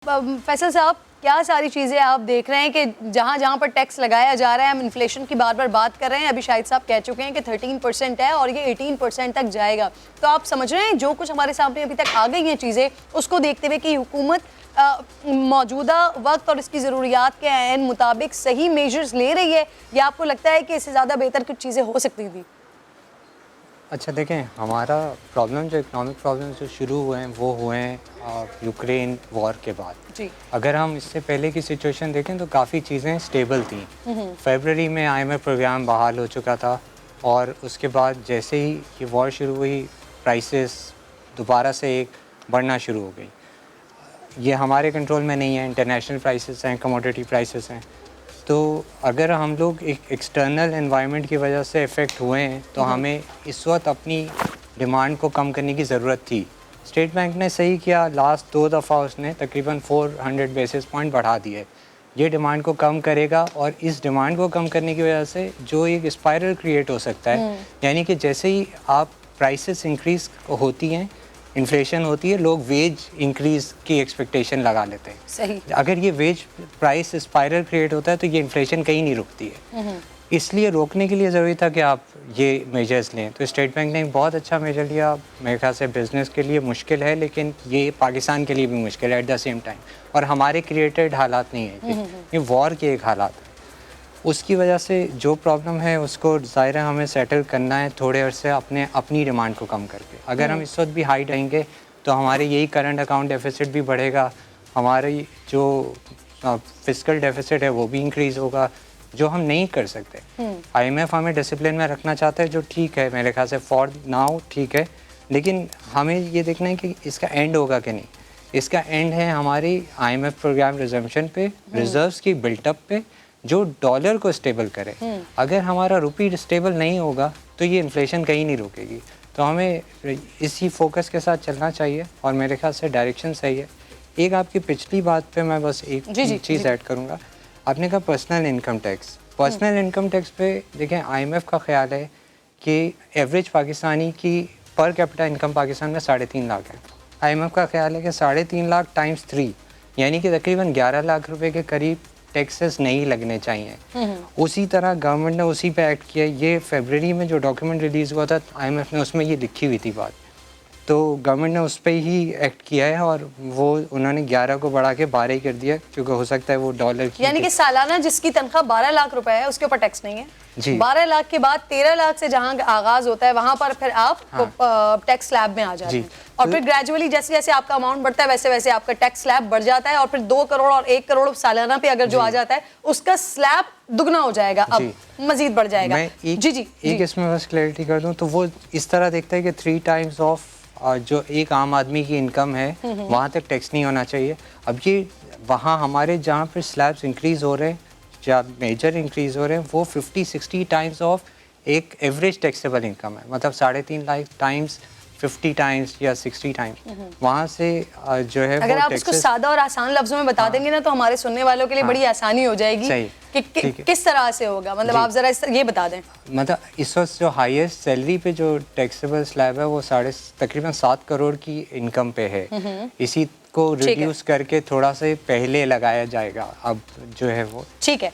फैसल साहब, क्या सारी चीज़ें आप देख रहे हैं कि जहाँ जहाँ पर टैक्स लगाया जा रहा है, हम इन्फ्लेशन की बार बार बात कर रहे हैं, अभी शाहिद साहब कह चुके हैं कि 13% है और ये 18% तक जाएगा। तो आप समझ रहे हैं जो कुछ हमारे सामने अभी तक आ गई हैं चीज़ें, उसको देखते हुए कि हुकूमत मौजूदा वक्त और इसकी ज़रूरियात के ऐन मुताबिक सही मेजर्स ले रही है, या आपको लगता है कि इससे ज़्यादा बेहतर कुछ चीज़ें हो सकती थी? अच्छा देखें, हमारा प्रॉब्लम जो इकोनॉमिक प्रॉब्लम जो शुरू हुए हैं वो हुए हैं यूक्रेन वॉर के बाद जी। अगर हम इससे पहले की सिचुएशन देखें तो काफ़ी चीज़ें स्टेबल थी। फरवरी में IMF प्रोग्राम बहाल हो चुका था और उसके बाद जैसे ही ये वॉर शुरू हुई प्राइसेस दोबारा से एक बढ़ना शुरू हो गई। ये हमारे कंट्रोल में नहीं है, इंटरनेशनल प्राइसेस हैं, कमोडिटी प्राइसेस हैं। तो अगर हम लोग एक एक्सटर्नल एनवायरनमेंट की वजह से इफ़ेक्ट हुए हैं तो हमें इस वक्त अपनी डिमांड को कम करने की ज़रूरत थी। स्टेट बैंक ने सही किया, लास्ट 2 दफ़ा उसने तकरीबन 400 बेसिस पॉइंट बढ़ा दिए। ये डिमांड को कम करेगा और इस डिमांड को कम करने की वजह से जो एक स्पाइरल क्रिएट हो सकता है, यानी कि जैसे ही आप प्राइसेस इंक्रीज़ होती हैं, इन्फ्लेशन होती है, लोग वेज इंक्रीज़ की एक्सपेक्टेशन लगा लेते हैं। सही। अगर ये वेज प्राइस स्पाइरल क्रिएट होता है तो ये इन्फ्लेशन कहीं नहीं रुकती है। इसलिए रोकने के लिए ज़रूरी था कि आप ये मेजर्स लें। तो स्टेट बैंक ने एक बहुत अच्छा मेजर लिया। मेरे ख्याल से बिज़नेस के लिए मुश्किल है, लेकिन ये पाकिस्तान के लिए भी मुश्किल है एट द सेम टाइम, और हमारे क्रिएटेड हालात नहीं है, ये वॉर के एक हालात है। उसकी वजह से जो प्रॉब्लम है उसको ज़ाहिर है हमें सेटल करना है थोड़े अरसे अपनी डिमांड को कम करके। अगर हम इस वक्त भी हाई रहेंगे तो हमारे यही करंट अकाउंट डेफिसिट भी बढ़ेगा, हमारी जो फिस्कल डेफिसिट है वो भी इंक्रीज़ होगा, जो हम नहीं कर सकते। IMF हमें डिसिप्लिन में रखना चाहता है, जो ठीक है मेरे ख्याल से फॉर नाउ ठीक है, लेकिन हमें ये देखना है कि इसका एंड होगा कि नहीं। इसका एंड है हमारी IMF प्रोग्राम रिजम्पशन पे, रिजर्व्स की बिल्टअप पे, जो डॉलर को स्टेबल करे। अगर हमारा रुपी स्टेबल नहीं होगा तो ये इन्फ्लेशन कहीं नहीं रुकेगी। तो हमें इसी फोकस के साथ चलना चाहिए और मेरे ख्याल से डायरेक्शन सही है। एक आपकी पिछली बात पे मैं बस एक चीज़ ऐड करूँगा। आपने कहा personal income tax. Personal income tax पे देखें, IMF का ख्याल है कि एवरेज पाकिस्तानी की पर कैपिटा इनकम पाकिस्तान में 3.5 लाख है। IMF का ख्याल है कि 3.5 लाख टाइम्स 3 यानी कि तकरीबन 11 लाख रुपए के करीब टैक्सेस नहीं लगने चाहिए। उसी तरह गवर्नमेंट ने उसी पे एक्ट किया। ये फरवरी में जो डॉक्यूमेंट रिलीज़ हुआ था IMF ने, उसमें ये लिखी हुई थी बात, तो गवर्नमेंट ने उस पर ही एक्ट किया है और वो उन्होंने 11 को बढ़ा के 12 ही कर दिया, क्योंकि हो सकता है वो डॉलर की, यानी कि सालाना जिसकी तनख्वाह 12 लाख रुपए है उसके ऊपर टैक्स नहीं है जी। 12 लाख के बाद 13 लाख से जहां आगाज होता है वहां पर फिर आप टैक्स स्लैब में आ जाते हैं, और फिर ग्रेजुअली जैसे जैसे आपका अमाउंट बढ़ता है वैसे वैसे आपका टैक्स स्लैब बढ़ जाता है, और फिर 2 करोड़ और 1 करोड़ सालाना पे अगर जो आ जाता है उसका स्लैब दुगना हो जाएगा, अब मजीद बढ़ जाएगा। मैं एक इसमें बस क्लैरिटी कर दूं तो वो इस तरह देखता है कि 3 टाइम्स ऑफ जो एक आम आदमी की इनकम है वहाँ तक टैक्स नहीं होना चाहिए। अब ये वहाँ हमारे जहाँ पर स्लैब्स इंक्रीज़ हो रहे हैं, जहाँ मेजर इंक्रीज़ हो रहे हैं, वो 50-60 टाइम्स ऑफ एक एवरेज टैक्सेबल इनकम है, मतलब 3.5 लाख टाइम्स 50 टाइम्स या 60 टाइम्स। वहाँ से जो है अगर आप इसको सादा और आसान लफ्जों में बता देंगे ना तो हमारे सुनने वालों के लिए बड़ी आसानी हो जाएगी कि किस तरह से होगा। मतलब आप जरा ये बता दें। मतलब इस वक्त जो हाईएस्ट सैलरी पे जो टैक्सेबल स्लैब है वो तकरीबन 7 करोड़ की इनकम पे है। इसी को रिड्यूस करके थोड़ा सा पहले लगाया जाएगा अब जो है वो, ठीक है।